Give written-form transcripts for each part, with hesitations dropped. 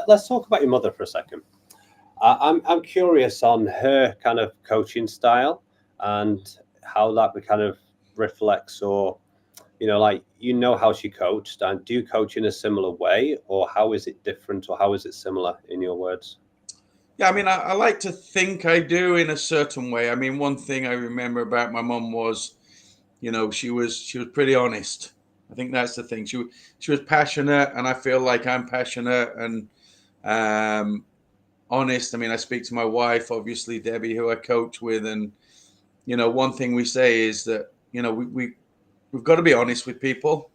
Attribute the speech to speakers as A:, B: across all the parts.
A: let's talk about your mother for a second. I'm curious on her kind of coaching style and how that kind of reflects, or like how she coached, and do you coach in a similar way, or how is it different, or how is it similar in your words?
B: Yeah, I mean, I like to think I do in a certain way. I mean, one thing I remember about my mum was, she was pretty honest. I think that's the thing. She was passionate, and I feel like I'm passionate and um, honest. I mean, I speak to my wife, obviously Debbie, who I coach with, and one thing we say is that we've got to be honest with people.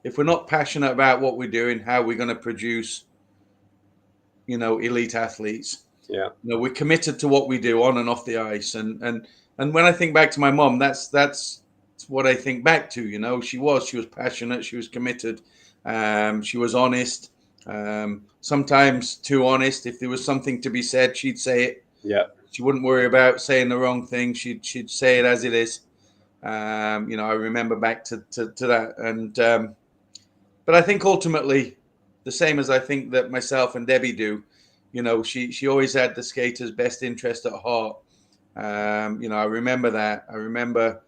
B: If we're not passionate about what we're doing, how we're going to produce, elite athletes.
A: Yeah.
B: We're committed to what we do on and off the ice, and when I think back to my mom, that's what I think back to. She was passionate, she was committed, she was honest. Sometimes too honest. If there was something to be said, she'd say it.
A: Yeah.
B: She wouldn't worry about saying the wrong thing. She'd say it as it is. I remember back to that, and but I think ultimately, the same as I think that myself and Debbie do, she always had the skater's best interest at heart. I remember that. I remember,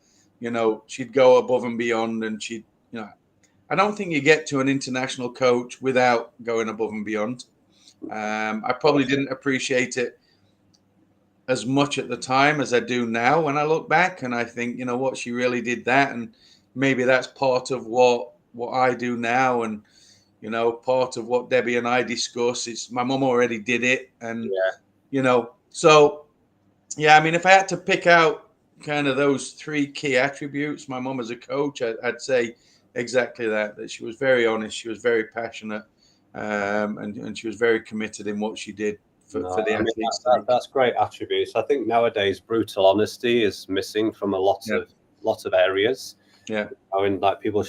B: she'd go above and beyond, and I don't think you get to an international coach without going above and beyond. I probably didn't appreciate it as much at the time as I do now when I look back, and I think, what, she really did that, and maybe that's part of what I do now, and part of what Debbie and I discuss. It's my mom already did it, and so yeah. I mean, if I had to pick out kind of those three key attributes, my mom as a coach, I'd say exactly that she was very honest, she was very passionate, and she was very committed in what she did for the athletes.
A: That's great attributes. I think nowadays brutal honesty is missing from a lot of areas.
B: Yeah,
A: I mean, like, people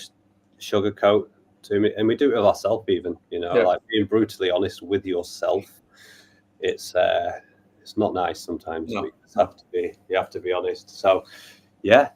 A: sugarcoat to me, and we do it with ourselves even. Like being brutally honest with yourself. It's not nice sometimes.
B: No.
A: You have to be honest. So, yeah.